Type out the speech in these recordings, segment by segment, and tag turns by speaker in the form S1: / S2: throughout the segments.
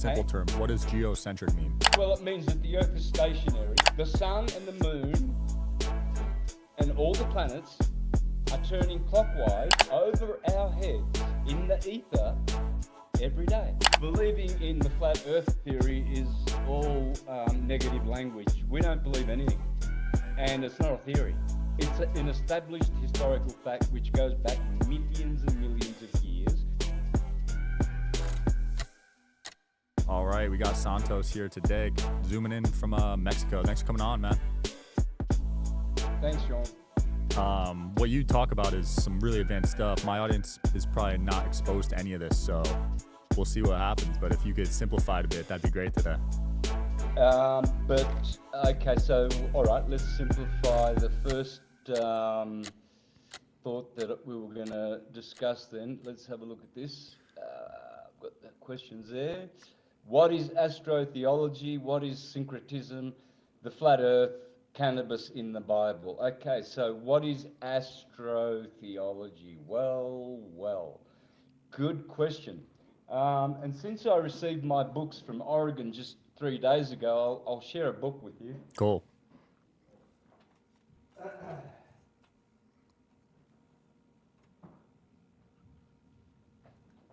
S1: simple terms, what does geocentric mean?
S2: Well, it means that the Earth is stationary. The sun and the moon and all the planets are turning clockwise over our heads in the ether every day. Believing in the flat Earth theory is all negative language. We don't believe anything, and it's not a theory. It's an established historical fact which goes back millions and millions of years.
S1: All right, we got Santos here today, zooming in from Mexico. Thanks for coming on, man.
S2: Thanks, Sean.
S1: What you talk about is some really advanced stuff. My audience is probably not exposed to any of this, so we'll see what happens. But if you could simplify it a bit, that'd be great today.
S2: Okay, so all right, let's simplify the first thought that we were going to discuss. Then let's have a look at this. I've got the questions there. What is astrotheology? What is syncretism? The flat Earth, cannabis in the Bible. Okay, so what is astrotheology? Well, good question. And since I received my books from Oregon just 3 days ago, I'll share a book with you.
S1: Cool.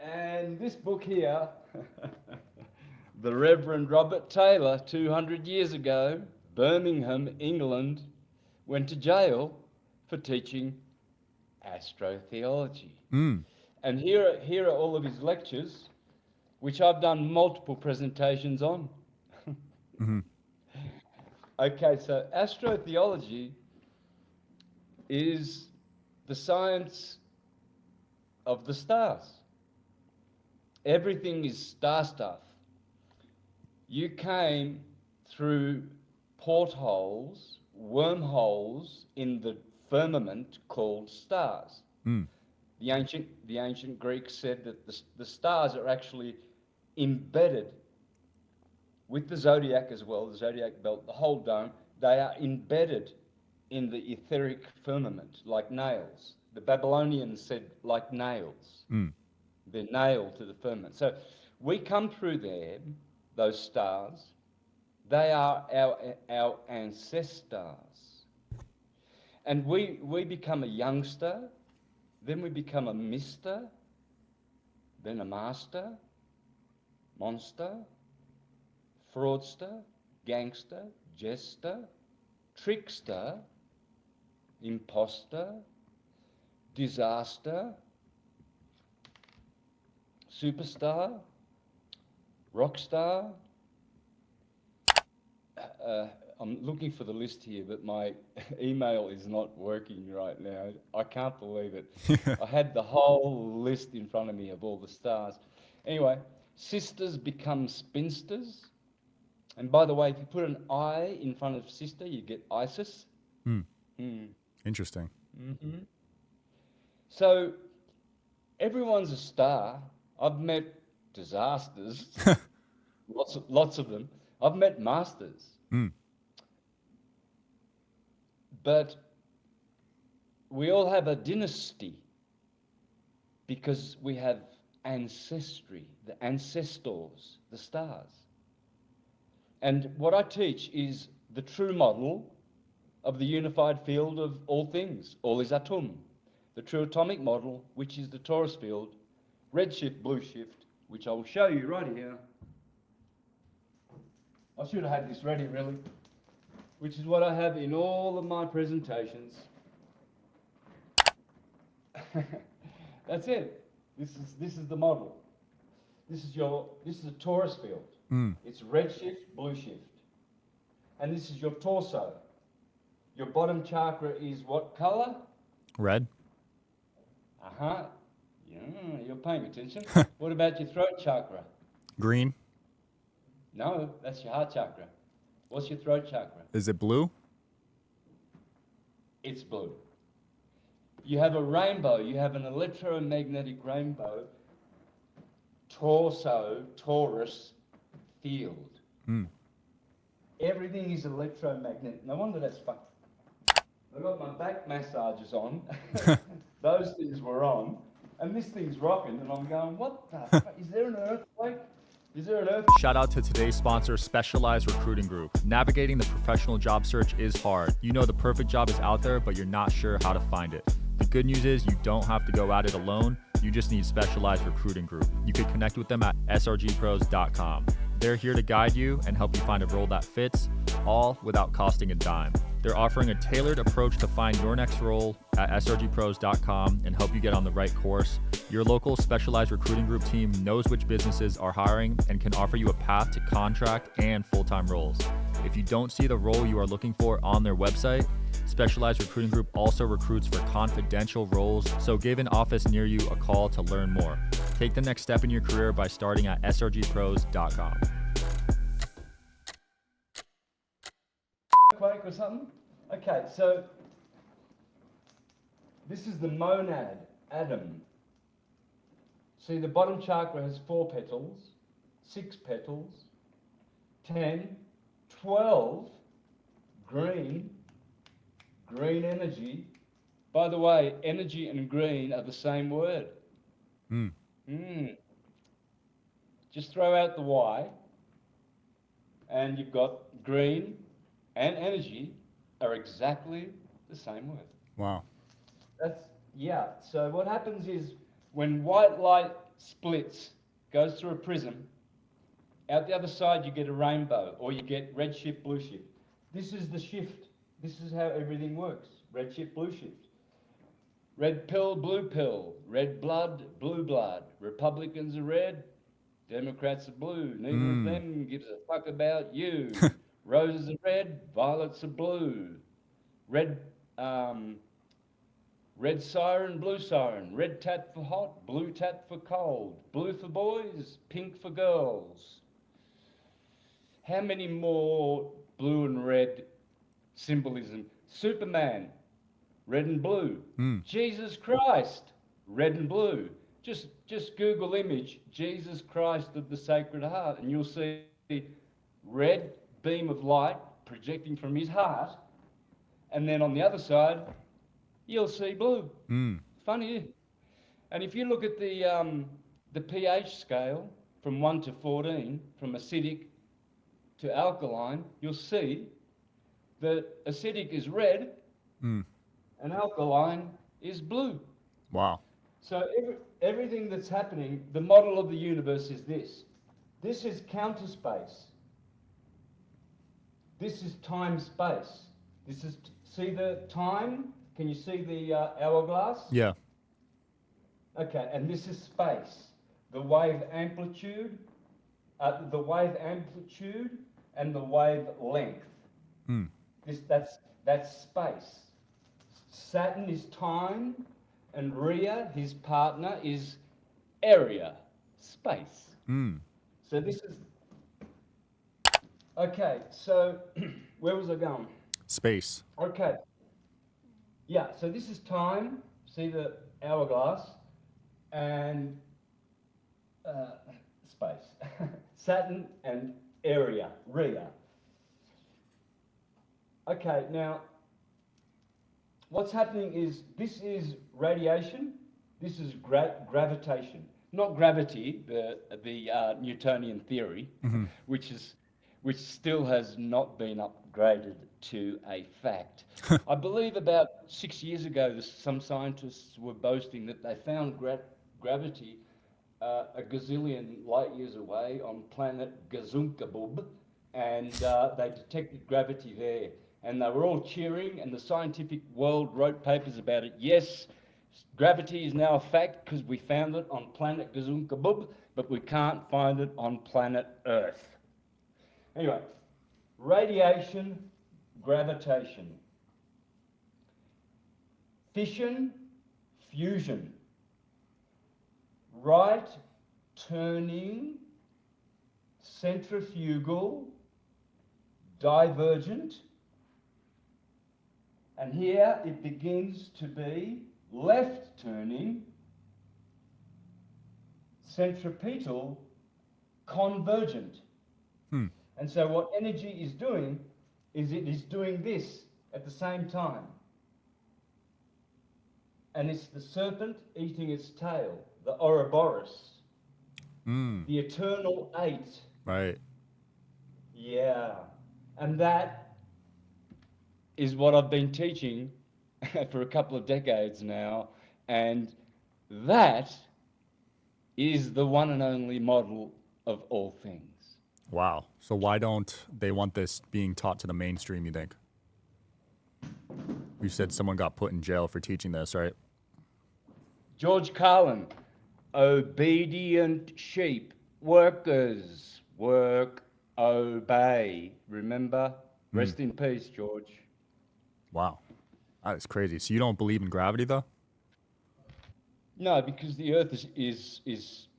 S2: And this book here, the Reverend Robert Taylor, 200 years ago, Birmingham, England, went to jail for teaching astrotheology. And here are all of his lectures, which I've done multiple presentations on. Okay, so astrotheology is the science of the stars. Everything is star stuff. You came through portholes, wormholes in the firmament called stars. The ancient Greeks said that the stars are actually embedded with the zodiac as well, the zodiac belt, the whole dome. They are embedded in the etheric firmament like nails. The Babylonians said like nails. They're nailed to the firmament. So we come through there, those stars. They are our ancestors. And we become a youngster, then we become a mister, then a master, monster, fraudster, gangster, jester, trickster, imposter, disaster, superstar, rock star. I'm looking for the list here, but my email is not working right now. I can't believe it. I had the whole list in front of me of all the stars. Anyway, sisters become spinsters. And by the way, if you put an I in front of sister, you get Isis.
S1: Interesting.
S2: So everyone's a star. I've met disasters, lots of them. I've met masters. But we all have a dynasty because we have ancestry, the ancestors, the stars. And what I teach is the true model of the unified field of all things. All is atom. The true atomic model, which is the torus field, red shift, blue shift, which I will show you right here. I should have had this ready, really, which is what I have in all of my presentations. That's it. This is the model. This is a torus field. It's red shift, blue shift. And this is your torso. Your bottom chakra is what color?
S1: Red.
S2: Yeah, you're paying attention. What about your throat chakra?
S1: Green.
S2: No, that's your heart chakra. What's your throat chakra?
S1: Is it blue?
S2: It's blue. You have a rainbow. You have an electromagnetic rainbow. Torso, torus, field. Everything is electromagnetic. No wonder that's fun. I've got my back massages on. Those things were on. And this thing's rocking. And I'm going, what the fuck? Is there an earthquake? Is there an earth?
S1: Shout out to today's sponsor, Specialized Recruiting Group. Navigating the professional job search is hard. You know the perfect job is out there, but you're not sure how to find it. The good news is you don't have to go at it alone. You just need Specialized Recruiting Group. You can connect with them at srgpros.com. They're here to guide you and help you find a role that fits, all without costing a dime. They're offering a tailored approach to find your next role at srgpros.com and help you get on the right course. Your local Specialized Recruiting Group team knows which businesses are hiring and can offer you a path to contract and full-time roles. If you don't see the role you are looking for on their website, Specialized Recruiting Group also recruits for confidential roles, so give an office near you a call to learn more. Take the next step in your career by starting at srgpros.com.
S2: Quake or something? Okay, so this is the monad, Adam. See, the bottom chakra has 4 petals, 6 petals, 10, 12, green energy. By the way, energy and green are the same word. Just throw out the Y, and you've got green and energy are exactly the same word.
S1: Wow.
S2: So what happens is when white light splits, goes through a prism, out the other side you get a rainbow, or you get red shift, blue shift. This is the shift. This is how everything works. Red shift, blue shift. Red pill, red blood, blue blood. Republicans are red, Democrats are blue. Neither of them gives a fuck about you. Roses are red, violets are blue. Red siren, blue siren. Red tat for hot, blue tat for cold. Blue for boys, pink for girls. How many more blue and red symbolism? Superman, red and blue. Jesus Christ, red and blue. Just Google image Jesus Christ of the Sacred Heart, and you'll see red beam of light projecting from his heart, and then on the other side you'll see blue. Funny, isn't it? And if you look at the pH scale from 1 to 14, from acidic to alkaline, you'll see that acidic is red and alkaline is blue.
S1: Wow.
S2: So everything that's happening, the model of the universe is this. This is counter space. This is time space. This is, see the time? Can you see the hourglass?
S1: Yeah.
S2: Okay, and this is space. The wave amplitude and the wave length. That's space. Saturn is time, and Rhea, his partner, is area, space. So this is... Okay, so where was I going?
S1: Space.
S2: Okay. Yeah, so this is time, see the hourglass, and space. Saturn and area, Rhea. Okay, now, what's happening is, this is radiation, this is gravitation. Not gravity, the Newtonian theory, which still has not been upgraded to a fact. I believe about 6 years ago, some scientists were boasting that they found gravity a gazillion light years away on planet Gazunkabub, and they detected gravity there. And they were all cheering, and the scientific world wrote papers about it. Yes, gravity is now a fact because we found it on planet Gazunkabub, but we can't find it on planet Earth. Anyway, radiation, gravitation. Fission, fusion. Right turning, centrifugal, divergent. And here it begins to be left turning, centripetal, convergent. And so what energy is doing is it is doing this at the same time. And it's the serpent eating its tail, the Ouroboros. the eternal eight.
S1: Right.
S2: Yeah. And that is what I've been teaching for a couple of decades now. And that is the one and only model of all things.
S1: Wow. So why don't they want this being taught to the mainstream, you think? You said someone got put in jail for teaching this, right?
S2: George Carlin, obedient sheep, workers, work, obey. Remember? Rest in peace, George.
S1: Wow. That is crazy. So you don't believe in gravity, though?
S2: No, because the Earth is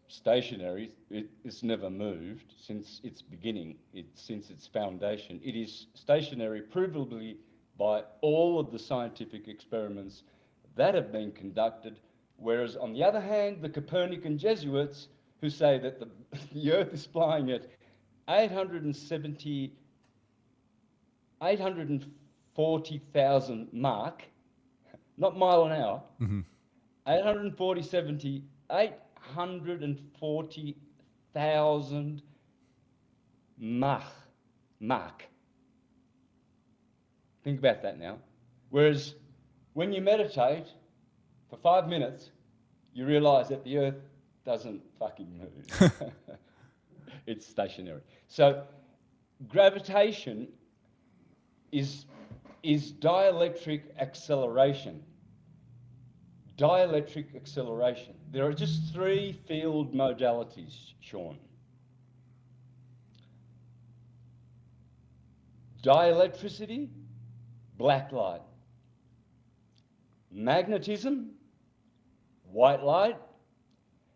S2: stationary. It's never moved since its beginning, since its foundation. It is stationary, provably by all of the scientific experiments that have been conducted. Whereas, on the other hand, the Copernican Jesuits, who say that the Earth is flying at 840,000 Mach, not mile an hour, 840,000 Mach. Think about that now. Whereas when you meditate for 5 minutes, you realize that the Earth doesn't fucking move. It's stationary. So gravitation is dielectric acceleration. Dielectric acceleration. There are just 3 field modalities, Sean. Dielectricity, black light. Magnetism, white light.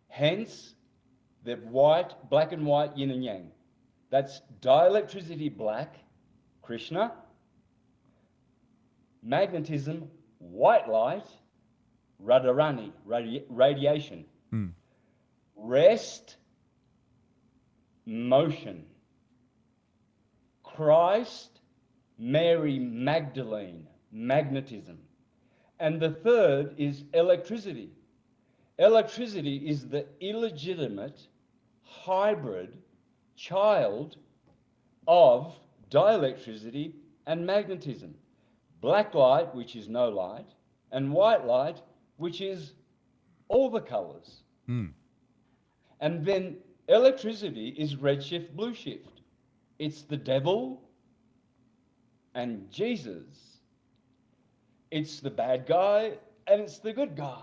S2: Hence, the black and white, yin and yang. That's dielectricity, black, Krishna. Magnetism, white light, Radharani, radiation. Rest, motion. Christ, Mary Magdalene, magnetism. And the third is electricity. Electricity is the illegitimate hybrid child of dielectricity and magnetism. Black light, which is no light, and white light, which is all the colors. And then electricity is redshift, blue shift. It's the devil and Jesus. It's the bad guy and it's the good guy.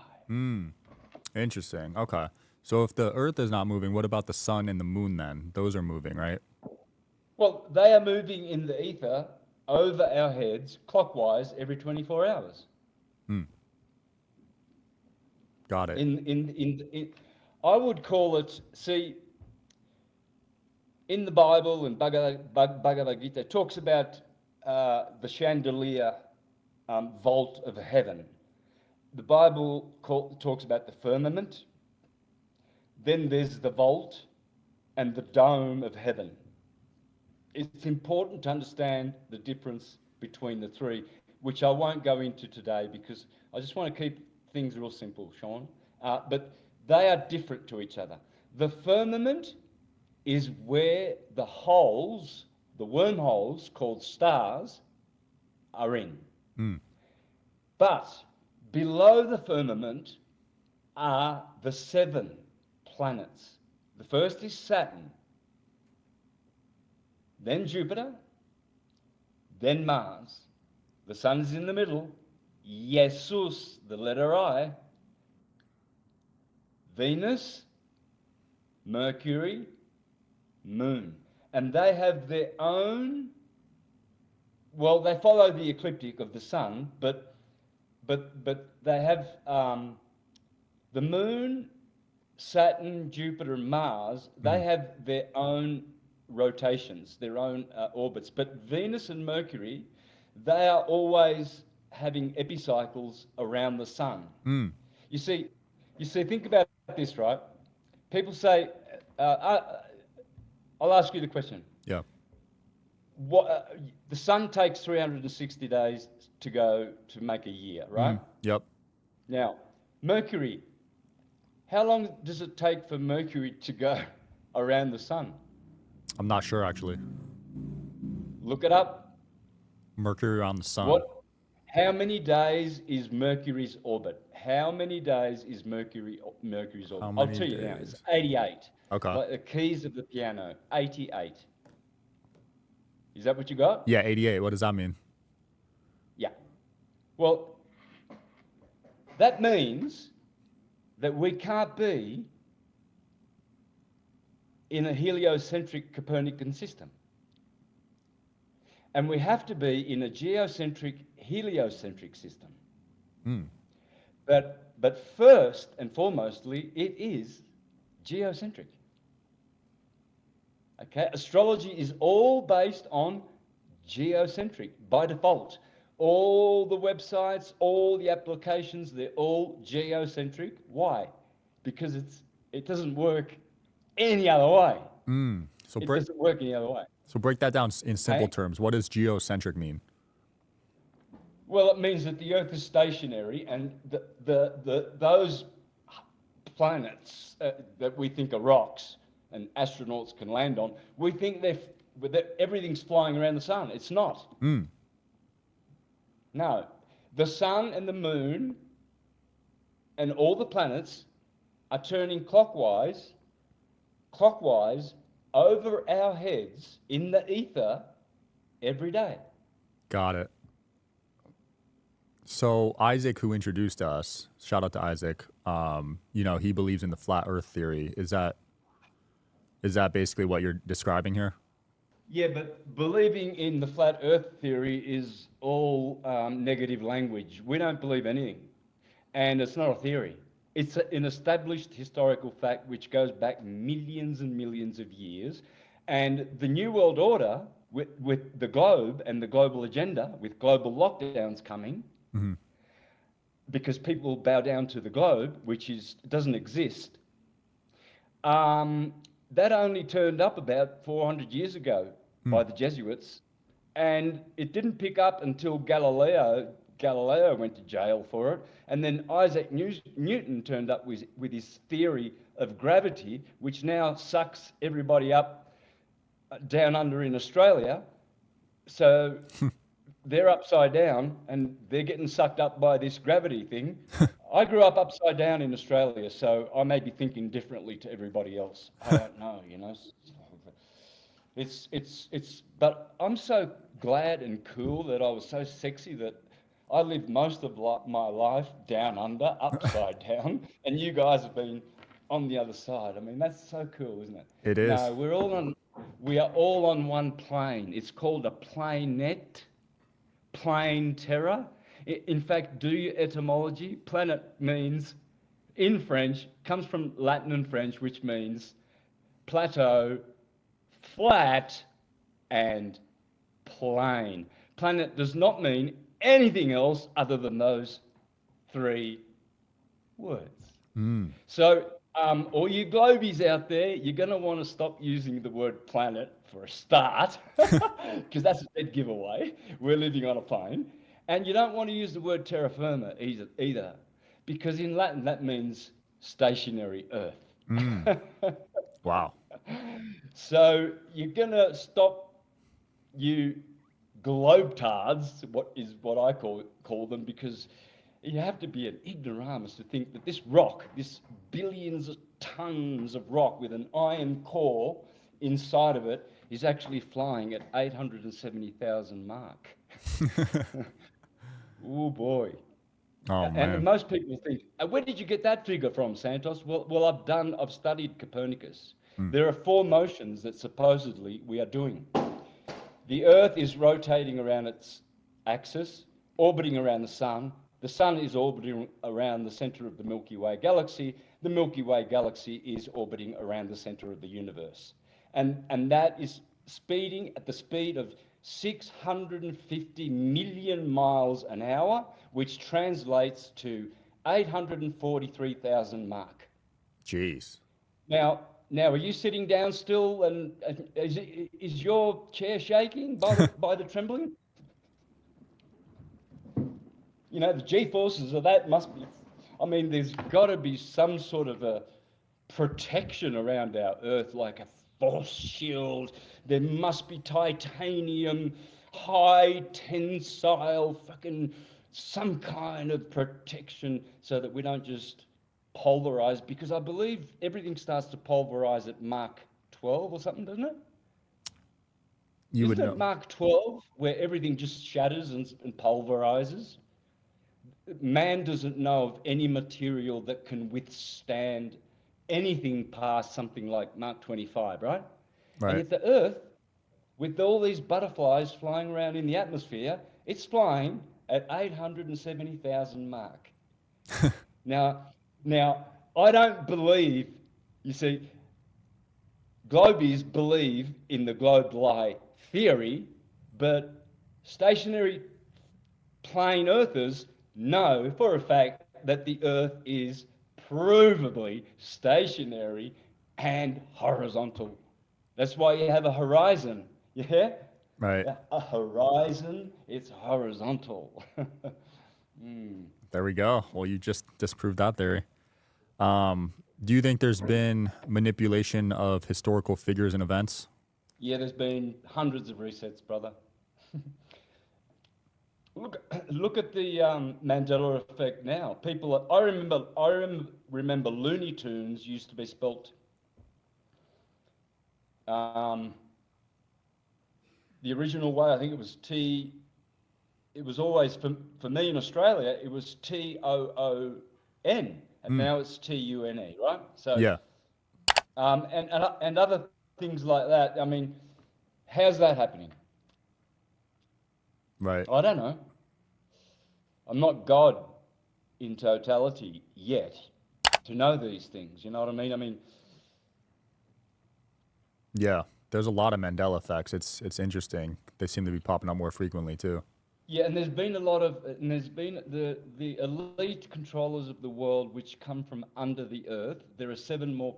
S1: Interesting. Okay. So if the Earth is not moving, what about the sun and the moon then? Those are moving, right?
S2: Well, they are moving in the ether over our heads clockwise every 24 hours.
S1: Got it.
S2: I would call it, see, in the Bible and Bhagavad Gita, it talks about the chandelier vault of heaven. The Bible talks about the firmament. Then there's the vault and the dome of heaven. It's important to understand the difference between the three, which I won't go into today because I just want to keep things real simple, Sean. But they are different to each other. The firmament is where the holes, the wormholes called stars, are in. But below the firmament are the 7 planets. The first is Saturn, then Jupiter, then Mars. The sun's in the middle. Jesus, the letter I. Venus, Mercury, Moon. And they have their own, well, they follow the ecliptic of the sun, but they have the Moon, Saturn, Jupiter, and Mars, they have their own rotations, their own orbits. But Venus and Mercury, they are always having epicycles around the sun. You see, think about this, right? People say, I'll ask you the question.
S1: Yeah.
S2: The sun takes 360 days to go to make a year, right?
S1: Yep.
S2: Now, Mercury, how long does it take for Mercury to go around the sun?
S1: I'm not sure actually.
S2: Look it up.
S1: Mercury around the sun.
S2: What? How many days is Mercury's orbit? How many days is Mercury's orbit?
S1: How
S2: I'll
S1: many
S2: tell you now. It's
S1: days?
S2: 88.
S1: Okay.
S2: Like the keys of the piano. 88. Is that what you got?
S1: Yeah, 88. What does that mean?
S2: Yeah. Well, that means that we can't be in a heliocentric Copernican system. And we have to be in a geocentric heliocentric system.
S1: Hmm.
S2: But first and foremostly, it is geocentric. Okay, astrology is all based on geocentric by default. All the websites, all the applications, they're all geocentric. Why? Because it doesn't work any other way.
S1: So
S2: It doesn't work any other way.
S1: break that down in simple
S2: Okay?
S1: terms. What does geocentric mean?
S2: Well, it means that the Earth is stationary, and those planets that we think are rocks and astronauts can land on, we think everything's flying around the sun. It's not. No. The sun and the moon and all the planets are turning clockwise over our heads in the ether every day.
S1: Got it. So Isaac, who introduced us, shout out to Isaac. He believes in the flat Earth theory. Is that basically what you're describing here?
S2: Yeah, but believing in the flat Earth theory is all negative language. We don't believe anything, and it's not a theory. It's an established historical fact which goes back millions and millions of years, and the New World Order with the globe and the global agenda, with global lockdowns coming, because people bow down to the globe, which doesn't exist. That only turned up about 400 years ago by the Jesuits, and it didn't pick up until Galileo went to jail for it, and then Isaac Newton turned up with his theory of gravity, which now sucks everybody up down under in Australia. So they're upside down and they're getting sucked up by this gravity thing. I grew up upside down in Australia, so I may be thinking differently to everybody else. I don't know, but I'm so glad and cool that I was so sexy that I lived most of my life down under, upside down, and you guys have been on the other side. I mean, that's so cool, isn't it?
S1: It is.
S2: No, we are all on one plane. It's called a planet. Plane terra. In fact, do your etymology. Planet means, in French, comes from Latin and French, which means plateau, flat, and plane. Planet does not mean anything else other than those three words. So, all you globies out there, you're going to want to stop using the word planet for a start, because that's a dead giveaway. We're living on a plane. And you don't want to use the word terra firma either, because in Latin that means stationary Earth.
S1: Wow.
S2: So you're going to stop, you globetards, what I call them, because you have to be an ignoramus to think that this rock, this billions of tons of rock with an iron core inside of it, is actually flying at 870,000 Mach. Oh boy.
S1: Oh, man.
S2: And most people think, where did you get that figure from, Santos? Well, I've studied Copernicus. There are 4 motions that supposedly we are doing. The Earth is rotating around its axis, orbiting around the sun. The sun is orbiting around the center of the Milky Way galaxy. The Milky Way galaxy is orbiting around the center of the universe. And that is speeding at the speed of 650 million miles an hour, which translates to 843,000 Mach.
S1: Jeez.
S2: Now, are you sitting down still, and is your chair shaking by the trembling? The G-forces of that must be, I mean, there's got to be some sort of a protection around our Earth, like a force shield. There must be titanium, high tensile, fucking some kind of protection so that we don't just polarize. Because I believe everything starts to polarize at Mach 12 or something, doesn't it?
S1: You would
S2: Isn't
S1: know.
S2: it Mach 12 where everything just shatters and pulverizes? Man doesn't know of any material that can withstand anything past something like Mach 25, right? And
S1: Right.
S2: yet the Earth, with all these butterflies flying around in the atmosphere, it's flying at 870,000 Mach. Now, I don't believe, you see, globies believe in the globe lie theory, but stationary plain earthers know for a fact that the Earth is provably stationary and horizontal. That's why you have a horizon. Yeah?
S1: Right.
S2: A horizon, it's horizontal.
S1: There we go. Well, you just disproved that theory. Do you think there's been manipulation of historical figures and events?
S2: Yeah, there's been hundreds of resets, brother. Look at the Mandela effect now. People, remember Looney Tunes used to be spelt the original way. I think it was T. It was always for me in Australia. It was TOON, and now it's TUNE, right? So
S1: Yeah.
S2: and other things like that. I mean, how's that happening?
S1: Right.
S2: I don't know. I'm not God in totality yet to know these things. You know what I mean? I mean,
S1: Yeah. There's a lot of Mandela effects. It's interesting. They seem to be popping up more frequently too.
S2: yeah, and there's been a lot of, and there's been the elite controllers of the world which come from under the earth. There are seven more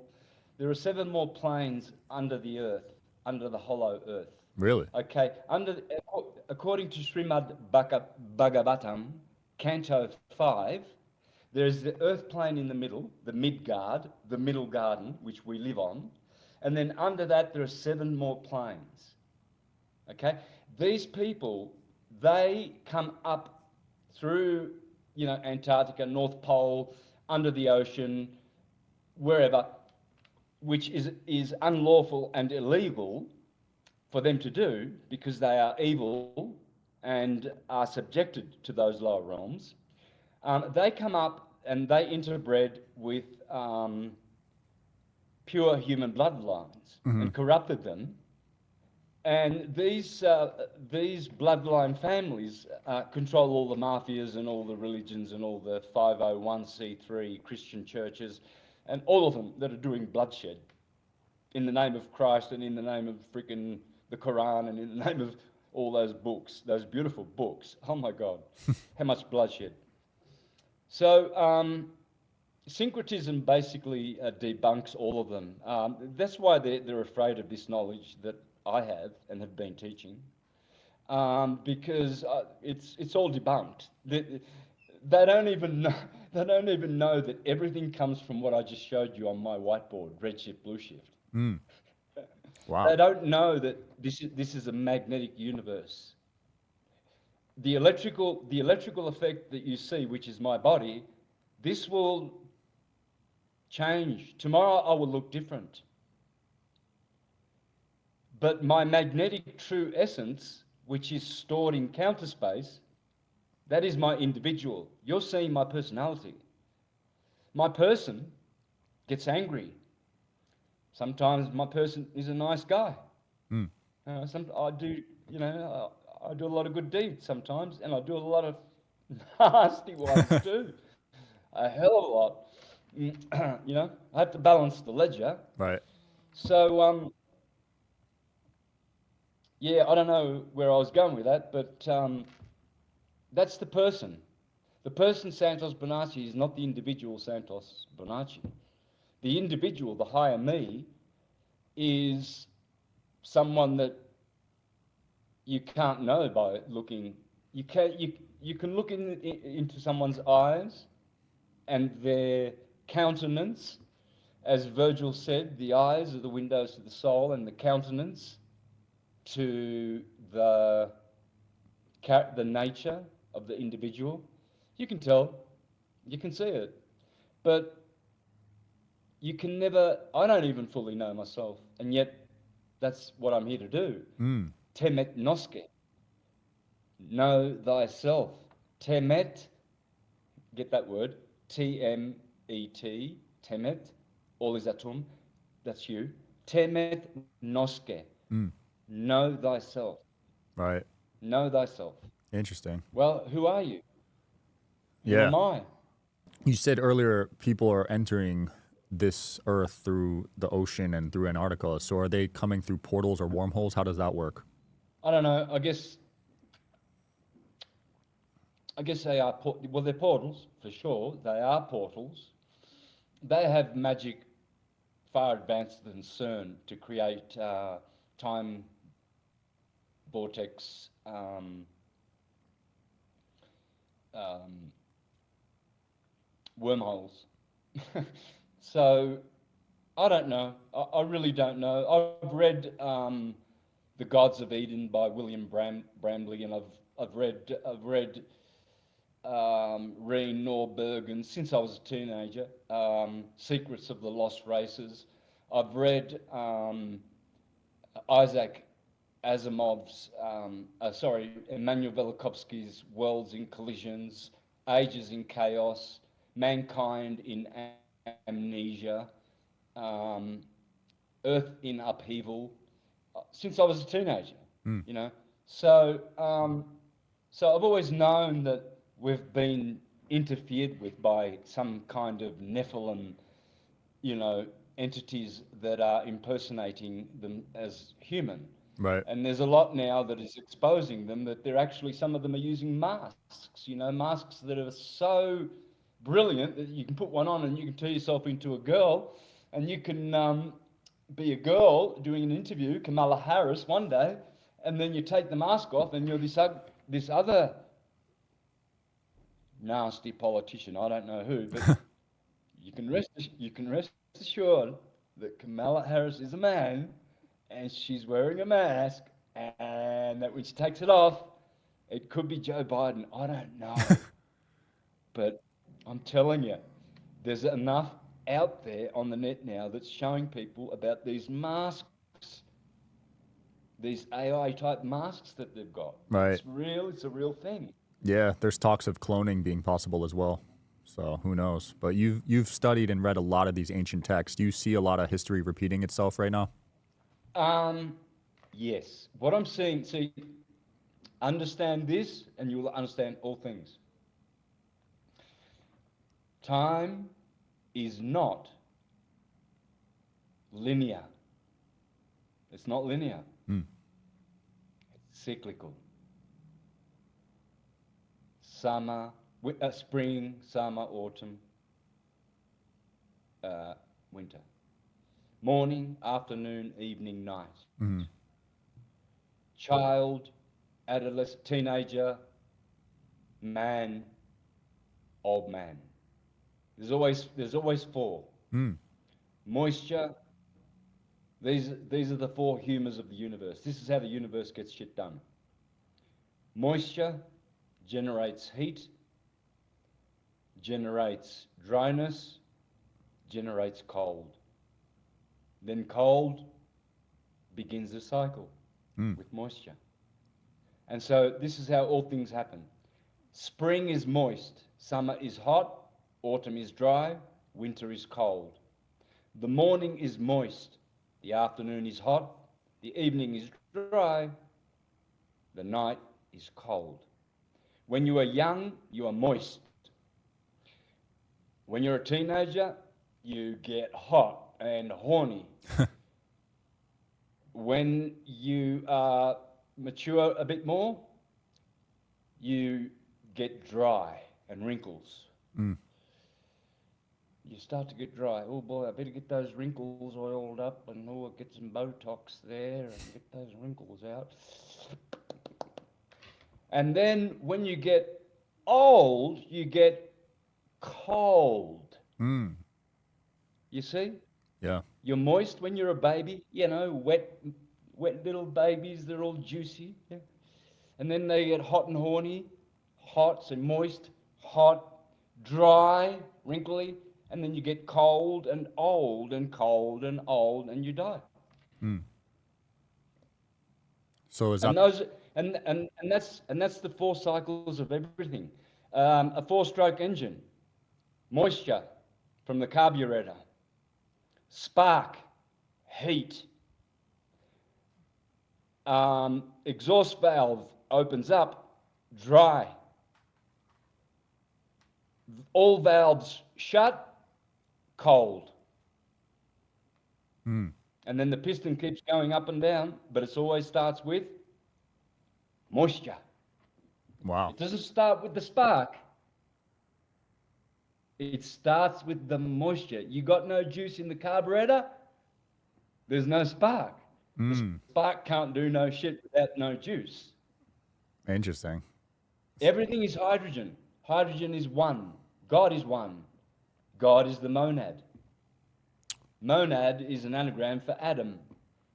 S2: planes under the earth, under the hollow earth.
S1: Really?
S2: Okay, according to Srimad Bhagavatam, Canto 5, there's the earth plane in the middle, the Midgard, the middle garden, which we live on, and then under that there are seven more planes. Okay, these people, they come up through, Antarctica, North Pole, under the ocean, wherever, which is unlawful and illegal for them to do because they are evil and are subjected to those lower realms. They come up and they interbred with pure human bloodlines and corrupted them. And these bloodline families control all the mafias and all the religions and all the 501c3 Christian churches and all of them that are doing bloodshed in the name of Christ and in the name of freaking the Quran and in the name of all those books, those beautiful books. Oh my God, how much bloodshed. So syncretism basically debunks all of them. That's why they're afraid of this knowledge that I have and have been teaching, because it's all debunked. They don't even know. They don't even know that everything comes from what I just showed you on my whiteboard: red shift, blue shift.
S1: Wow.
S2: They don't know that this is a magnetic universe. The electrical effect that you see, which is my body, this will change. Tomorrow I will look different. But my magnetic true essence, which is stored in counter space, that is my individual. You're seeing my personality. My person gets angry. Sometimes my person is a nice guy. I do, I do a lot of good deeds sometimes, and I do a lot of nasty ones too. A hell of a lot. I have to balance the ledger.
S1: Right.
S2: So, yeah, I don't know where I was going with that, but that's the person. The person Santos Bonacci is not the individual Santos Bonacci. The individual, the higher me, is someone that you can't know by looking. You can look into someone's eyes and their countenance As Virgil said, the eyes are the windows to the soul, and the countenance to the nature of the individual. You can tell, you can see it, but you can never, I don't even fully know myself, and yet that's what I'm here to do. Temet noske, know thyself. Temet, get that word, T-M-E-T, temet, all is atum, that's you. Temet noske, know thyself.
S1: Right.
S2: Know thyself.
S1: Interesting.
S2: Well, who are you? Who
S1: Yeah.
S2: am I?
S1: You said earlier people are entering this Earth through the ocean and through Antarctica. So are they coming through portals or wormholes? How does that work?
S2: I don't know. I guess they are. Well, they're portals for sure. They are portals. They have magic far advanced than CERN to create time vortex wormholes. So I don't know. I really don't know. I've read The Gods of Eden by William Bramley, and I've read Reen Norbergen since I was a teenager. Secrets of the Lost Races. I've read Isaac Asimov's, Emmanuel Velikovsky's Worlds in Collisions, Ages in Chaos, Mankind in Amnesia, Earth in Upheaval, since I was a teenager, you know. So, so I've always known that we've been interfered with by some kind of Nephilim, you know, entities that are impersonating them as human.
S1: Right.
S2: And there's a lot now that is exposing them, that they're actually, some of them are using masks, you know, masks that are so brilliant that you can put one on and you can turn yourself into a girl, and you can be a girl doing an interview, Kamala Harris, one day, and then you take the mask off and you're this other nasty politician. I don't know who, but you can rest assured that Kamala Harris is a man, and she's wearing a mask, and that when she takes it off, it could be Joe Biden. I don't know, but I'm telling you, there's enough out there on the net now that's showing people about these masks, these AI type masks that they've got.
S1: Right.
S2: It's real. It's a real thing.
S1: Yeah, there's talks of cloning being possible as well. So who knows? But you've studied and read a lot of these ancient texts. Do you see a lot of history repeating itself right now?
S2: Yes. What I'm seeing, see, understand this and you will understand all things. Time is not linear. It's not linear. It's cyclical. Summer, spring, summer, autumn, winter. Morning, afternoon, evening, night. Child, adolescent, teenager, man, old man. There's always four. Moisture. These are the four humours of the universe. This is how the universe gets shit done. Moisture generates heat, generates dryness, generates cold. Then cold begins a cycle with moisture. And so this is how all things happen. Spring is moist, summer is hot, autumn is dry, winter is cold. The morning is moist, the afternoon is hot, the evening is dry, the night is cold. When you are young, you are moist. When you're a teenager, you get hot and horny. When you mature a bit more, you get dry and wrinkles. You start to get dry. Oh boy, I better get those wrinkles oiled up, and get some Botox there and get those wrinkles out. And then when you get old, you get cold. You see?
S1: Yeah.
S2: You're moist when you're a baby, wet little babies, they're all juicy. Yeah? And then they get hot and horny, hot, so moist, hot, dry, wrinkly, and then you get cold and old and cold and old and you die.
S1: Mm. So is
S2: And
S1: that
S2: those and that's the four cycles of everything. A four-stroke engine, moisture from the carburetor, spark, heat, exhaust valve opens up, dry. All valves shut, cold.
S1: mm.
S2: And then the piston keeps going up and down, but it always starts with moisture.
S1: Wow.
S2: It doesn't start with the spark. It starts with the moisture. You got no juice in the carburetor, there's no spark. The
S1: Mm.
S2: spark can't do no shit without no juice.
S1: Interesting.
S2: Everything is hydrogen. Hydrogen is one. God is one. God is the monad. Monad is an anagram for atom.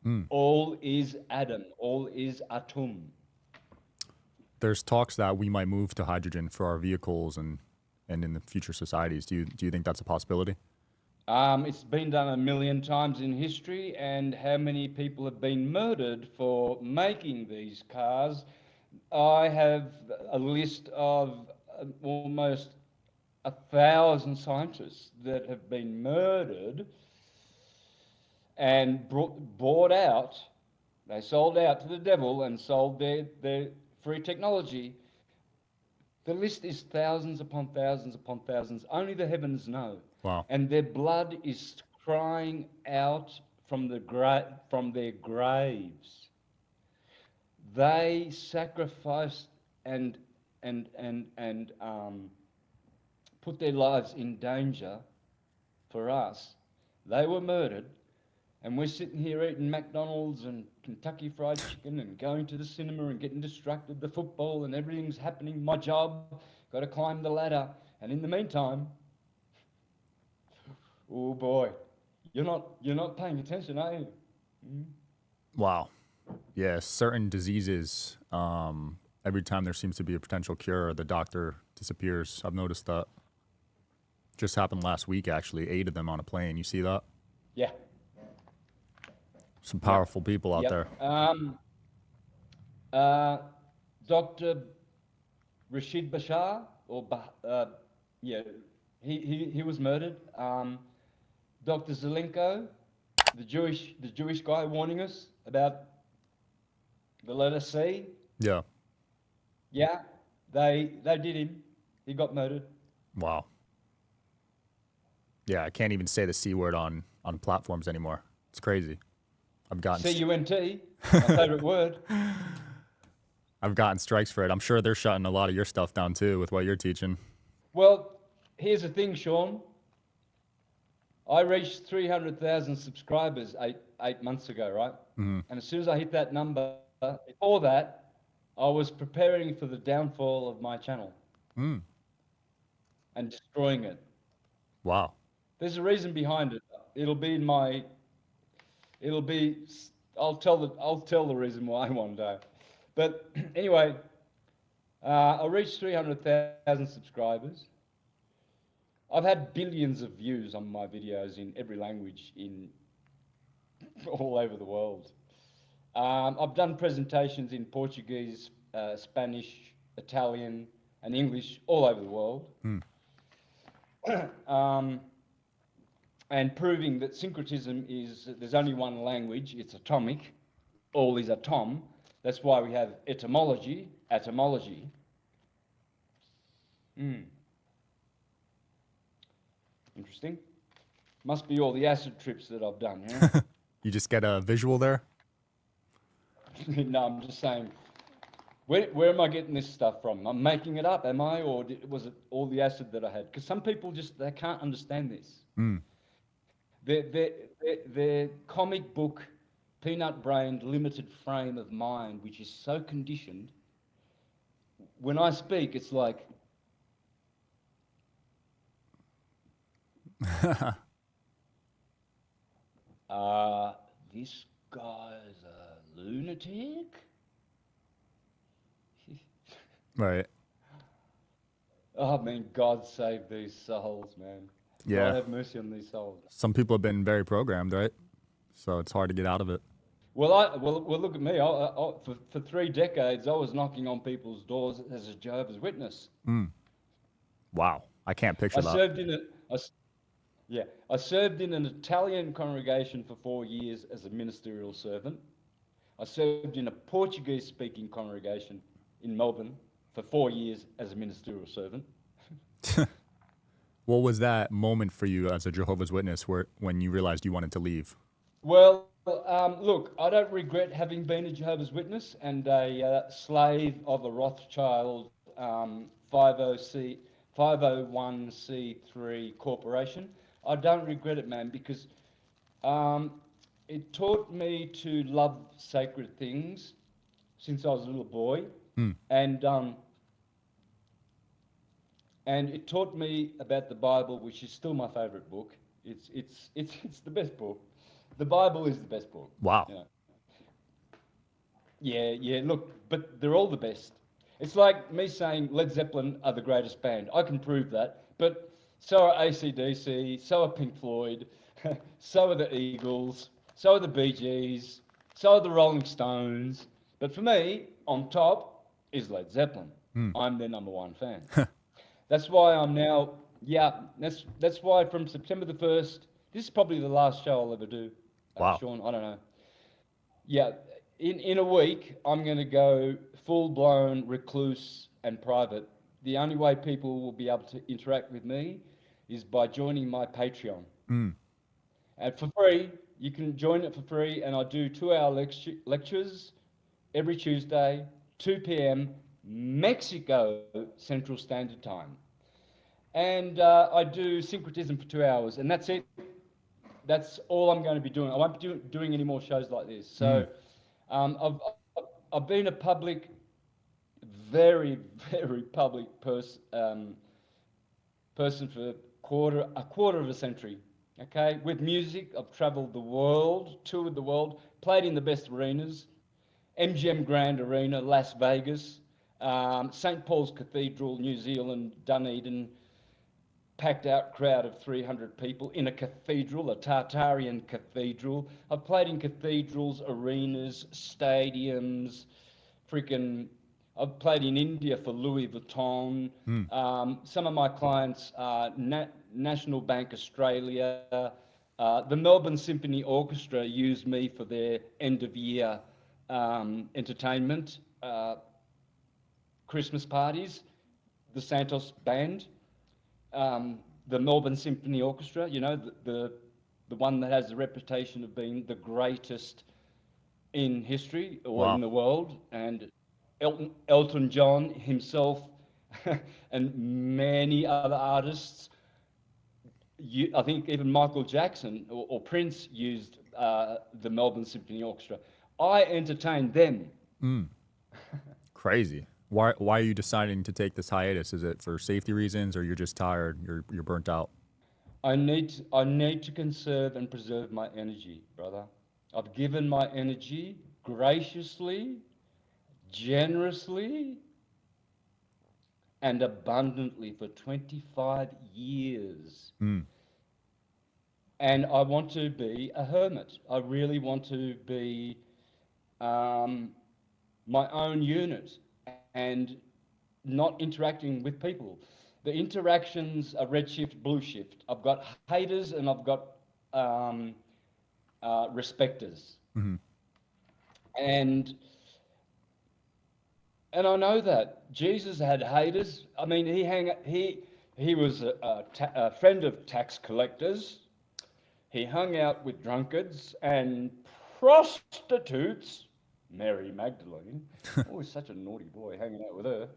S1: Mm.
S2: All is atom. All is atom.
S1: There's talks that we might move to hydrogen for our vehicles and in the future societies. Do you think that's a possibility?
S2: It's been done a million times in history, and how many people have been murdered for making these cars? I have a list of almost 1,000 scientists that have been murdered and bought out. They sold out to the devil and sold their free technology. The list is thousands upon thousands upon thousands. Only the heavens know.
S1: Wow.
S2: And their blood is crying out from from their graves. They sacrificed and put their lives in danger for us. They were murdered, and we're sitting here eating McDonald's and Kentucky Fried Chicken and going to the cinema and getting distracted, the football and everything's happening. My job, got to climb the ladder. And in the meantime, oh boy, you're not paying attention, are you?
S1: Wow. Yeah, certain diseases, every time there seems to be a potential cure, the doctor disappears. I've noticed that. Just happened last week, actually. 8 of them on a plane. You see that?
S2: Yeah.
S1: Some
S2: Yep.
S1: powerful people out there.
S2: Uh, Dr. Rashid Bashar, yeah, he was murdered. Dr. Zelenko, the Jewish guy warning us about the letter C.
S1: Yeah.
S2: Yeah, they did him. He got murdered.
S1: Wow. Yeah, I can't even say the C word on platforms anymore. It's crazy. I've gotten
S2: CUNT, my favorite word.
S1: I've gotten strikes for it. I'm sure they're shutting a lot of your stuff down too with what you're teaching.
S2: Well, here's the thing, Sean. I reached 300,000 subscribers eight months ago, right?
S1: Mm-hmm.
S2: And as soon as I hit that number, before that, I was preparing for the downfall of my channel
S1: Mm.
S2: and destroying it.
S1: Wow.
S2: There's a reason behind it. It'll be in my. It'll be. I'll tell the reason why one day. But anyway, I reached 300,000 subscribers. I've had billions of views on my videos in every language in all over the world. I've done presentations in Portuguese, Spanish, Italian, and English all over the world.
S1: Mm.
S2: And proving that syncretism there's only one language, it's atomic, all is atom. That's why we have etymology. Interesting. Must be all the acid trips that I've done, yeah?
S1: You just get a visual there?
S2: No, I'm just saying, where am I getting this stuff from? I'm making it up, am I? Or was it all the acid that I had? Because some people they can't understand this.
S1: Mm.
S2: Their comic book, peanut-brained, limited frame of mind, which is so conditioned, when I speak, it's like, this guy's a lunatic.
S1: Right.
S2: Oh man, God save these souls, man. God
S1: Yeah.
S2: have mercy on these souls.
S1: Some people have been very programmed, right? So it's hard to get out of it.
S2: Well, look at me. For 3 decades, I was knocking on people's doors as a Jehovah's Witness.
S1: Wow. I can't picture
S2: I
S1: that.
S2: served in a, I, s- yeah, I served in an Italian congregation for 4 years as a ministerial servant. I served in a Portuguese-speaking congregation in Melbourne for 4 years as a ministerial servant.
S1: What was that moment for you as a Jehovah's Witness where when you realized you wanted to leave?
S2: Well, look, I don't regret having been a Jehovah's Witness and a slave of a Rothschild 501c3 corporation. I don't regret it, man, because um, it taught me to love sacred things since I was a little boy, and and it taught me about the Bible, which is still my favorite book. It's the best book. The Bible is the best book.
S1: Wow.
S2: Yeah. Yeah. Look, but they're all the best. It's like me saying Led Zeppelin are the greatest band. I can prove that. But so are AC/DC, so are Pink Floyd, so are the Eagles, so are the Bee Gees, so are the Rolling Stones. But for me, on top is Led Zeppelin. I'm their number one fan. That's why I'm now, yeah, that's why from September the 1st, this is probably the last show I'll ever do,
S1: Wow.
S2: Sean. I don't know. Yeah, in a week, I'm going to go full blown recluse and private. The only way people will be able to interact with me is by joining my Patreon. And for free, you can join it for free, and I do 2 hour lectures every Tuesday, 2 p.m. Mexico Central Standard Time. And I do syncretism for 2 hours, and that's it. That's all I'm going to be doing. I won't be doing any more shows like this. So I've been a public, very, very public person for a quarter of a century. Okay, with music, I've travelled the world, toured the world, played in the best arenas, MGM Grand Arena, Las Vegas, St Paul's Cathedral, New Zealand, Dunedin, packed out crowd of 300 people in a cathedral, a Tartarian cathedral. I've played in cathedrals, arenas, stadiums, freaking. I've played in India for Louis Vuitton. Some of my clients are National Bank Australia. The Melbourne Symphony Orchestra used me for their end of year entertainment, Christmas parties, the Santos Band. The Melbourne Symphony Orchestra, you know, the one that has the reputation of being the greatest in history or in
S1: Wow.
S2: the world, and Elton John himself and many other artists. I think even Michael Jackson or Prince used the Melbourne Symphony Orchestra. I entertained them.
S1: Crazy. Why are you deciding to take this hiatus? Is it for safety reasons or you're just tired? You're burnt out?
S2: I need to conserve and preserve my energy, brother. I've given my energy graciously, generously, and abundantly for 25 years. And I want to be a hermit. I really want to be my own unit and not interacting with people. The interactions are red shift, blue shift. I've got haters and I've got respecters. And I know that Jesus had haters. I mean, he was a friend of tax collectors. He hung out with drunkards and prostitutes. Mary Magdalene. Oh, he's such a naughty boy hanging out with her.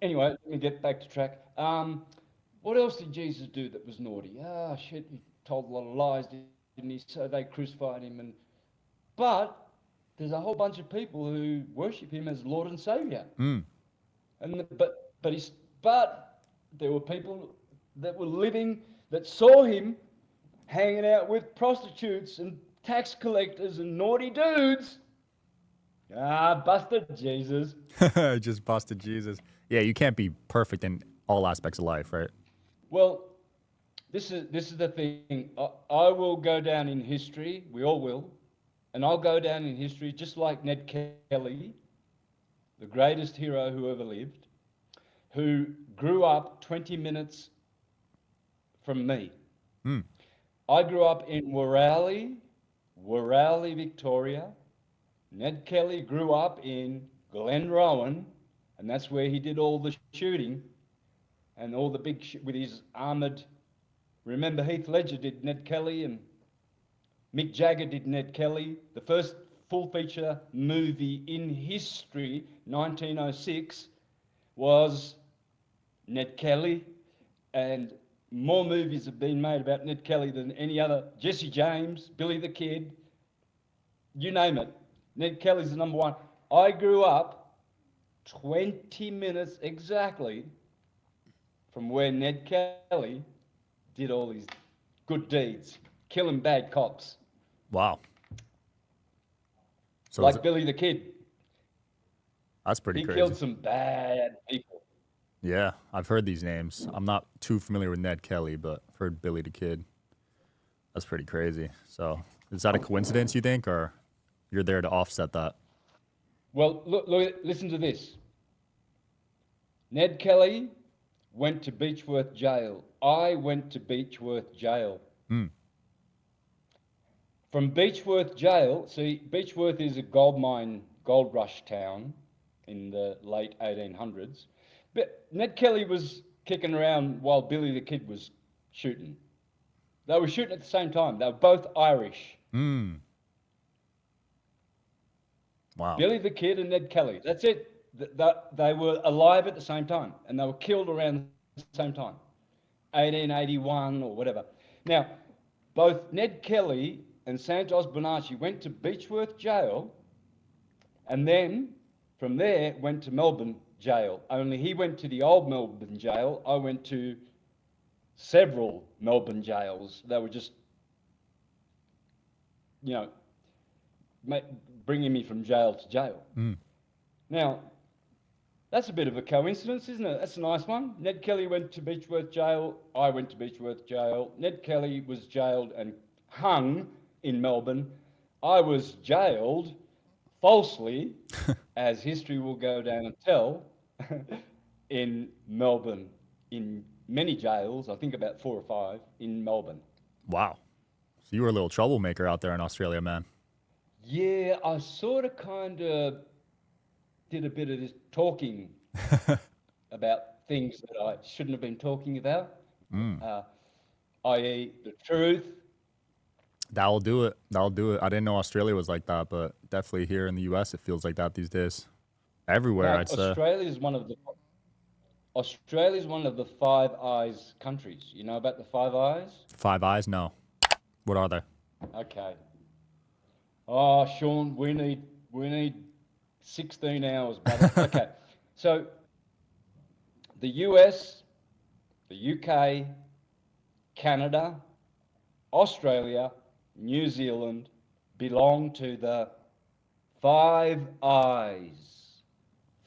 S2: Anyway, let me get back to track. What else did Jesus do that was naughty? Ah, shit, he told a lot of lies, didn't he? So they crucified him. But there's a whole bunch of people who worship him as Lord and Savior. And but there were people that were living that saw him hanging out with prostitutes and tax collectors and naughty dudes. Ah, busted Jesus.
S1: Just busted Jesus. Yeah, you can't be perfect in all aspects of life, right?
S2: Well, this is the thing. I will go down in history. We all will, and I'll go down in history just like Ned Kelly, the greatest hero who ever lived, who grew up 20 minutes from me.
S1: Mm.
S2: I grew up in Wirrallie, Victoria. Ned Kelly grew up in Glenrowan, and that's where he did all the shooting and all the big with his armored. Remember, Heath Ledger did Ned Kelly, and Mick Jagger did Ned Kelly. The first full feature movie in history, 1906, was Ned Kelly, and more movies have been made about Ned Kelly than any other. Jesse James, Billy the Kid, you name it. Ned Kelly's the number one. I grew up 20 minutes exactly from where Ned Kelly did all his good deeds, killing bad cops.
S1: Wow. So
S2: like Billy the Kid.
S1: That's pretty crazy.
S2: He killed some bad people.
S1: Yeah, I've heard these names. I'm not too familiar with Ned Kelly, but I've heard Billy the Kid. That's pretty crazy. So is that a coincidence, you think, or you're there to offset that?
S2: Well, look, listen to this. Ned Kelly went to Beechworth Jail. I went to Beechworth Jail.
S1: Mm.
S2: From Beechworth Jail, see, Beechworth is a gold mine, gold rush town in the late 1800s. But Ned Kelly was kicking around while Billy the Kid was shooting. They were shooting at the same time. They were both Irish.
S1: Mm. Wow.
S2: Billy the Kid and Ned Kelly. That's it. They were alive at the same time, and they were killed around the same time, 1881 or whatever. Now, both Ned Kelly and Santos Bonacci went to Beechworth Jail, and then from there went to Melbourne Jail. Only he went to the old Melbourne Jail. I went to several Melbourne jails. They were just, bringing me from jail to jail.
S1: Mm.
S2: Now, that's a bit of a coincidence, isn't it? That's a nice one. Ned Kelly went to Beechworth Jail. I went to Beechworth Jail. Ned Kelly was jailed and hung in Melbourne. I was jailed falsely, as history will go down and tell, in Melbourne, in many jails, I think about 4 or 5, in Melbourne.
S1: Wow. So you were a little troublemaker out there in Australia, man.
S2: Yeah, I sort of kind of did a bit of this talking about things that I shouldn't have been talking about, i.e. the truth.
S1: That'll do it. That'll do it. I didn't know Australia was like that, but definitely here in the U.S. it feels like that these days. Everywhere,
S2: Now,
S1: I'd say.
S2: Australia is one of the Five Eyes countries. You know about the Five Eyes?
S1: Five Eyes? No. What are they?
S2: Okay. Oh, Sean, we need 16 hours, brother. Okay. So the US, the UK, Canada, Australia, New Zealand belong to the Five Eyes.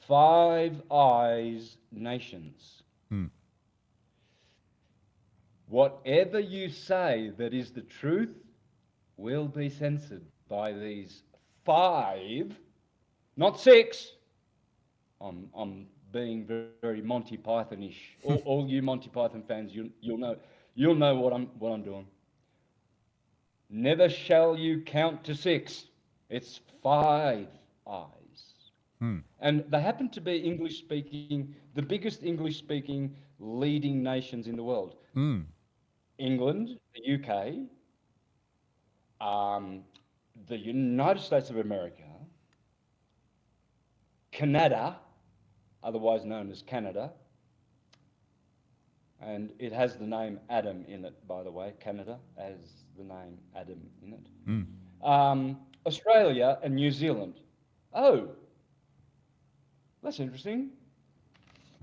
S2: Five Eyes nations.
S1: Hmm.
S2: Whatever you say that is the truth will be censored by these 5, not 6. I'm being very, very Monty Python-ish. All you Monty Python fans, you'll know what I'm doing. Never shall you count to 6. It's 5 eyes. And they happen to be English-speaking, the biggest English-speaking leading nations in the world. England, the UK, the United States of America, Canada, otherwise known as Canada, and it has the name Adam in it, by the way. Canada has the name Adam in it. Australia and New Zealand. Oh, that's interesting.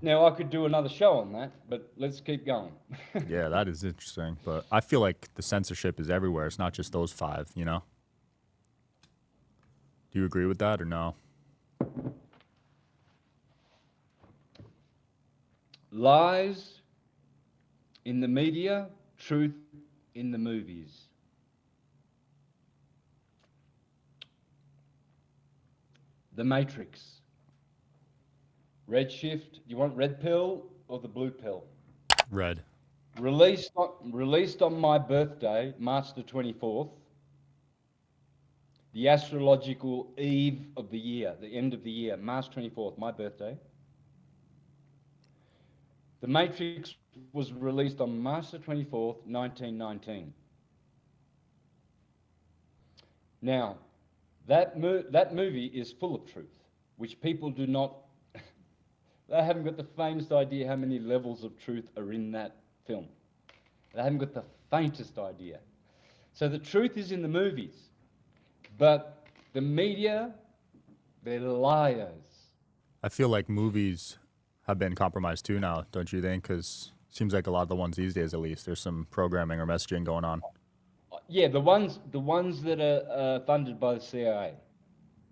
S2: Now, I could do another show on that, but let's keep going.
S1: Yeah, that is interesting. But I feel like the censorship is everywhere. It's not just those five, you know? Do you agree with that or no?
S2: Lies in the media, truth in the movies. The Matrix. Redshift. You want red pill or the blue pill?
S1: Red.
S2: Released on my birthday, March the 24th, the astrological eve of the year, the end of the year, March 24th, my birthday. The Matrix was released on March the 24th, 1919. Now, that movie is full of truth, which people do not, they haven't got the faintest idea how many levels of truth are in that film. They haven't got the faintest idea. So the truth is in the movies, but the media, they're liars.
S1: I feel like movies have been compromised too now, don't you think? Because it seems like a lot of the ones these days, at least, there's some programming or messaging going on.
S2: Yeah, the ones that are funded by the CIA,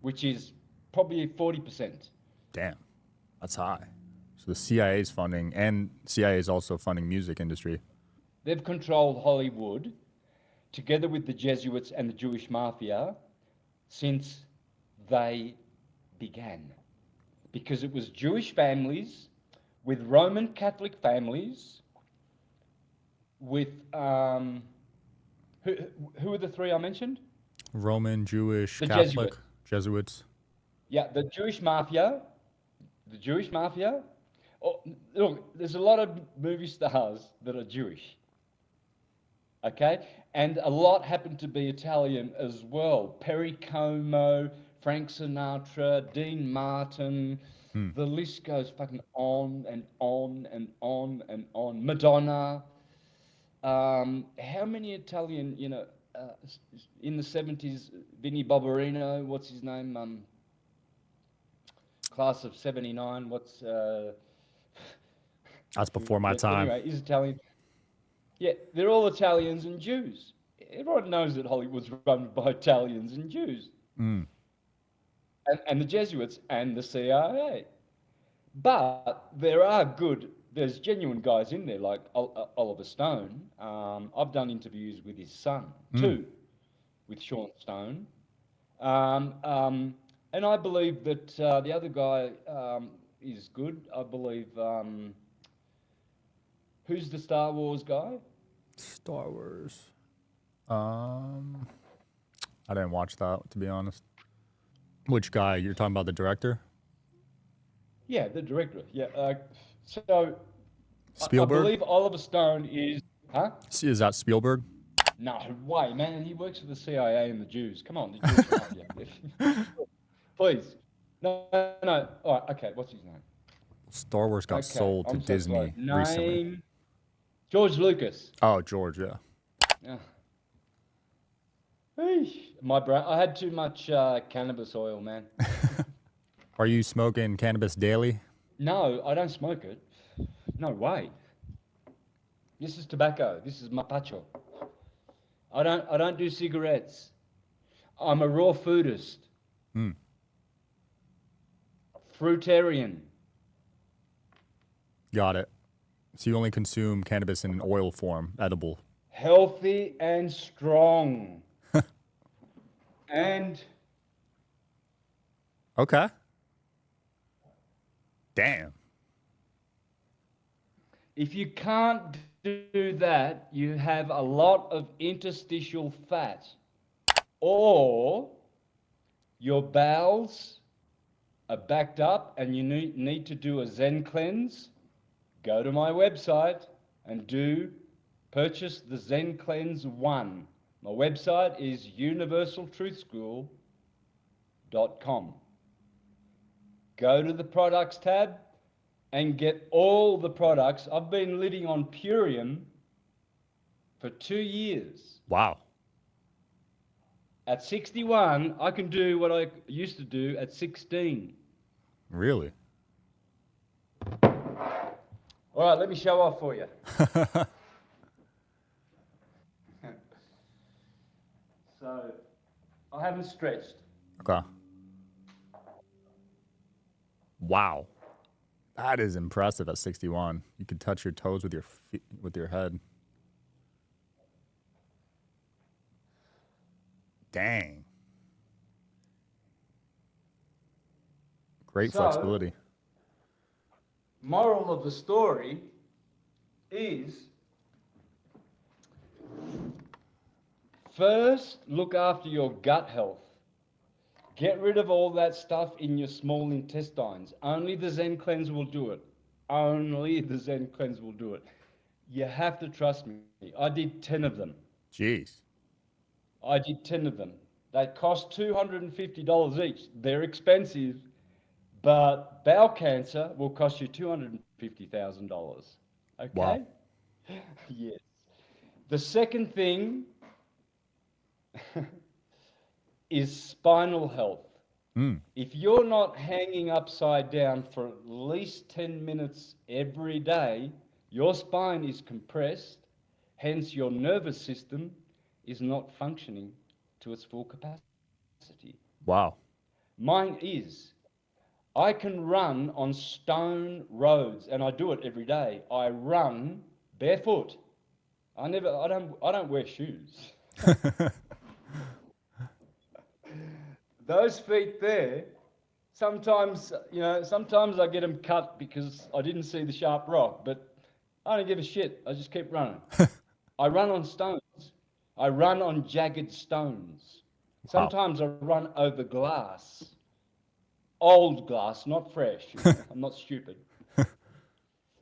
S2: which is probably 40%.
S1: Damn, that's high. So the CIA is funding, and CIA is also funding music industry.
S2: They've controlled Hollywood, together with the Jesuits and the Jewish mafia, since they began. Because it was Jewish families with Roman Catholic families, with who are the three I mentioned?
S1: Roman, Jewish,
S2: The
S1: Catholic,
S2: Jesuits.
S1: Jesuits.
S2: Yeah, the Jewish mafia. Oh, look, there's a lot of movie stars that are Jewish. Okay, and a lot happen to be Italian as well. Perry Como, Frank Sinatra, Dean Martin. The list goes fucking on and on and on and on. Madonna. How many Italian, in the 70s, Vinnie Barbarino, what's his name? Class of 79,
S1: That's before my time.
S2: Anyway, he's Italian. Yeah, they're all Italians and Jews. Everyone knows that Hollywood's run by Italians and Jews. And the Jesuits and the CIA. But there's genuine guys in there, like Oliver Stone. I've done interviews with his son, too, with Sean Stone. And I believe that the other guy is good. I believe, who's the Star Wars guy?
S1: Star Wars. I didn't watch that, to be honest. Which guy? You're talking about the director?
S2: Yeah, the director. Yeah. So
S1: Spielberg?
S2: I believe Oliver Stone is. Huh?
S1: Is that Spielberg?
S2: No way, man. He works for the CIA and the Jews. Come on, the Jews. Please. No. All right. Okay. What's his name?
S1: Star Wars got sold to Disney recently.
S2: George Lucas.
S1: Oh, George, yeah.
S2: My brain. I had too much cannabis oil, man.
S1: Are you smoking cannabis daily?
S2: No, I don't smoke it. No way. This is tobacco. This is mapacho. I don't do cigarettes. I'm a raw foodist. Fruitarian.
S1: Got it. So you only consume cannabis in an oil form, edible.
S2: Healthy and strong. And
S1: okay. Damn.
S2: If you can't do that, you have a lot of interstitial fat, or your bowels are backed up and you need to do a Zen cleanse. Go to my website and purchase the Zen Cleanse 1. My website is universaltruthschool.com. Go to the products tab and get all the products. I've been living on Purium for 2 years.
S1: Wow.
S2: At 61, I can do what I used to do at 16.
S1: Really?
S2: All right, let me show off for you. So, I haven't stretched.
S1: Okay. Wow. That is impressive at 61. You can touch your toes with your feet, with your head. Dang. Great flexibility.
S2: Moral of the story is first look after your gut health. Get rid of all that stuff in your small intestines. Only the Zen cleanse will do it. Only the Zen cleanse will do it. You have to trust me. I did 10 of them.
S1: Jeez.
S2: I did 10 of them. They cost $250 each. They're expensive, but bowel cancer will cost you $250,000. Okay?
S1: Wow.
S2: Yes. The second thing is spinal health. If you're not hanging upside down for at least 10 minutes every day, your spine is compressed, hence your nervous system is not functioning to its full capacity.
S1: Wow.
S2: Mine is. I can run on stone roads, and I do it every day. I run barefoot. I don't wear shoes. Those feet there, sometimes I get them cut because I didn't see the sharp rock, but I don't give a shit. I just keep running. I run on stones. I run on jagged stones. Sometimes I run over glass. Old glass, not fresh. I'm not stupid.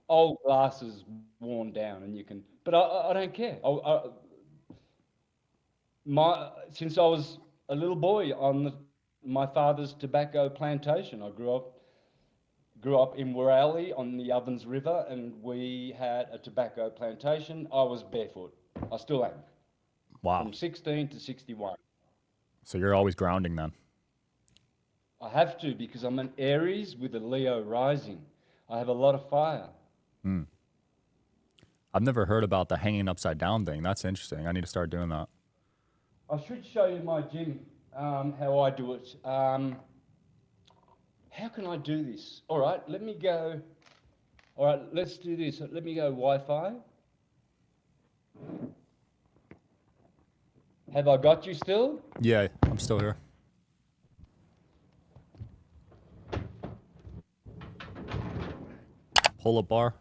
S2: Old glass is worn down, and you can. But I don't care. Since I was a little boy on my father's tobacco plantation, I grew up in Wirraley on the Ovens River, and we had a tobacco plantation. I was barefoot. I still am.
S1: Wow.
S2: From 16 to 61.
S1: So you're always grounding then?
S2: I have to, because I'm an Aries with a Leo rising. I have a lot of fire.
S1: I've never heard about the hanging upside down thing. That's interesting. I need to start doing that.
S2: I should show you my gym, how I do it. How can I do this? All right, let me go. All right, let's do this. Let me go Wi-Fi. Have I got you still?
S1: Yeah, I'm still here. Pull-up bar.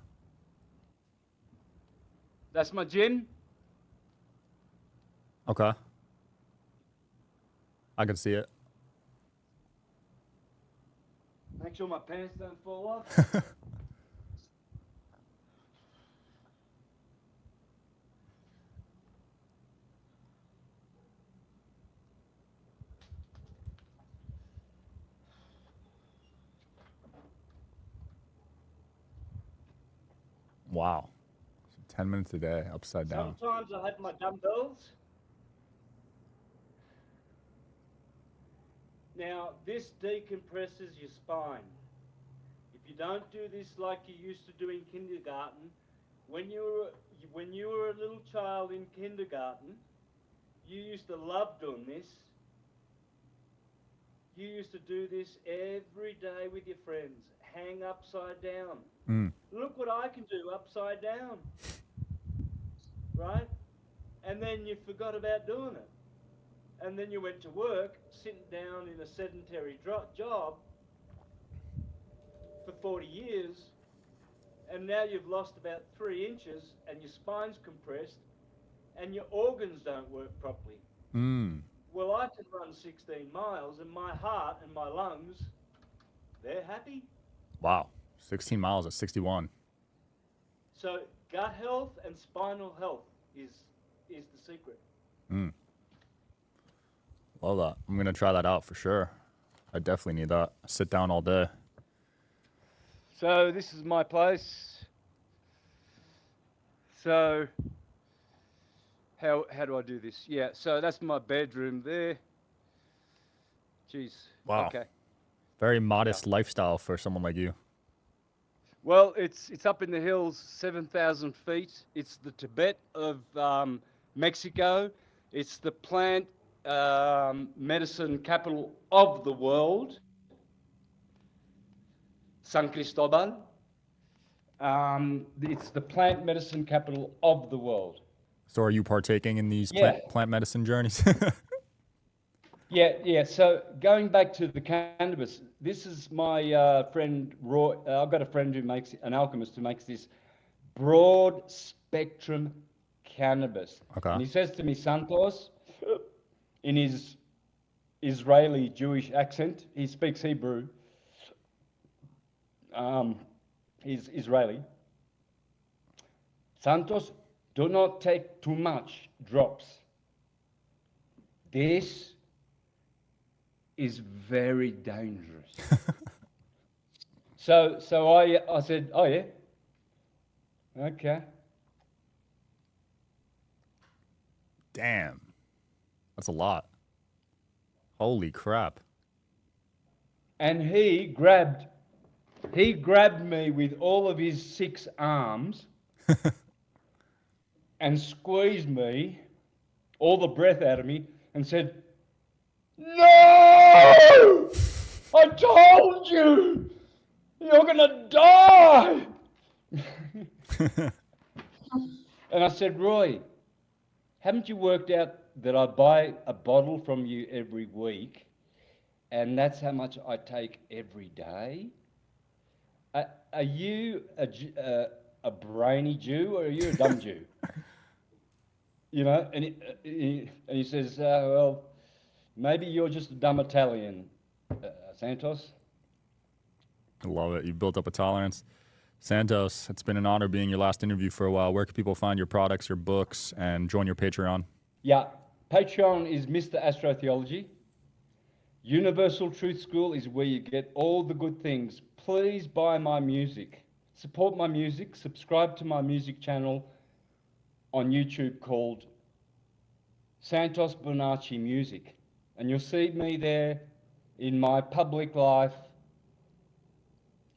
S2: That's my gym.
S1: Okay. I can see it.
S2: Make sure my pants don't fall off.
S1: Wow. So 10 minutes a day, upside down.
S2: Sometimes I have my dumbbells. Now, this decompresses your spine. If you don't do this like you used to do in kindergarten, when you were a little child in kindergarten, you used to love doing this. You used to do this every day with your friends. Hang upside down. Look what I can do upside down. Right? And then you forgot about doing it. And then you went to work, sitting down in a sedentary job for 40 years, and now you've lost about 3 inches, and your spine's compressed, and your organs don't work properly. Well, I can run 16 miles, and my heart and my lungs, they're happy.
S1: Wow. 16 miles at 61.
S2: So gut health and spinal health is the secret.
S1: Love that. I'm going to try that out for sure. I definitely need that. I sit down all day.
S2: So this is my place. So how do I do this? Yeah, so that's my bedroom there. Jeez.
S1: Wow.
S2: Okay.
S1: Very modest lifestyle for someone like you.
S2: Well, it's up in the hills, 7,000 feet. It's the Tibet of Mexico. It's the plant medicine capital of the world, San Cristobal. It's the plant medicine capital of the world.
S1: So are you partaking in these
S2: Yeah.
S1: plant medicine journeys?
S2: Yeah. So going back to the cannabis, this is my friend Roy. I've got a friend who makes an alchemist who makes this broad spectrum cannabis.
S1: Okay.
S2: And he says to me, Santos, in his Israeli Jewish accent, he speaks Hebrew. He's Israeli. Santos, do not take too much drops. This is very dangerous. So I said, oh yeah, okay.
S1: Damn. That's a lot. Holy crap.
S2: And he grabbed me with all of his 6 arms and squeezed me, all the breath out of me, and said, "No! I told you! You're gonna die!" And I said, "Roy, haven't you worked out that I buy a bottle from you every week, and that's how much I take every day? Are you a brainy Jew, or are you a dumb Jew?" You know, and he says, "Well, maybe you're just a dumb Italian, Santos."
S1: I love it. You've built up a tolerance. Santos, it's been an honor being your last interview for a while. Where can people find your products, your books, and join your Patreon?
S2: Yeah, Patreon is Mr. Astrotheology. Universal Truth School is where you get all the good things. Please buy my music. Support my music. Subscribe to my music channel on YouTube called Santos Bonacci Music. And you'll see me there in my public life,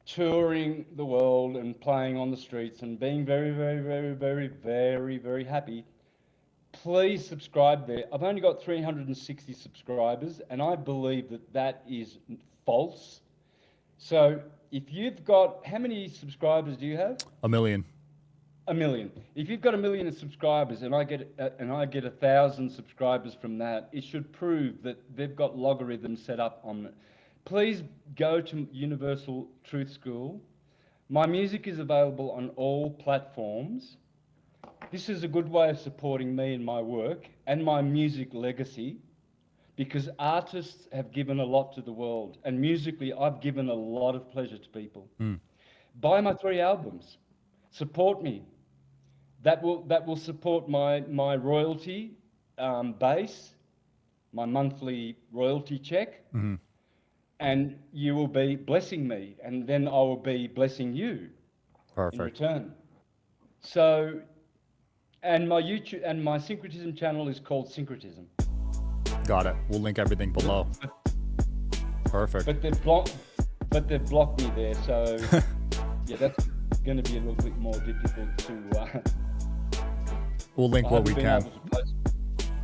S2: touring the world and playing on the streets and being very, very, very, very, very, very happy. Please subscribe there. I've only got 360 subscribers, and I believe that that is false. So if you've got, how many subscribers do you have?
S1: 1 million.
S2: 1 million. If you've got 1 million subscribers and I get 1,000 subscribers from that, it should prove that they've got logarithms set up on it. Please go to Universal Truth School. My music is available on all platforms. This is a good way of supporting me and my work and my music legacy, because artists have given a lot to the world, and musically I've given a lot of pleasure to people. Buy my 3 albums. Support me. That will support my royalty base, my monthly royalty check. And you will be blessing me, and then I will be blessing you.
S1: Perfect.
S2: In return. So, and my YouTube and my syncretism channel is called Syncretism.
S1: Got it. We'll link everything below. Perfect.
S2: But they've blocked me there, so yeah, that's going to be a little bit more difficult to.
S1: We'll link what we can.
S2: Able to post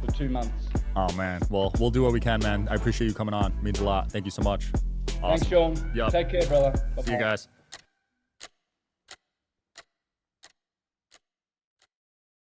S2: for 2 months.
S1: Oh man. Well, we'll do what we can, man. I appreciate you coming on. Means a lot. Thank you so much. Awesome.
S2: Thanks, Sean.
S1: Yep.
S2: Take care, brother.
S1: See you
S2: Bye-bye.
S1: guys.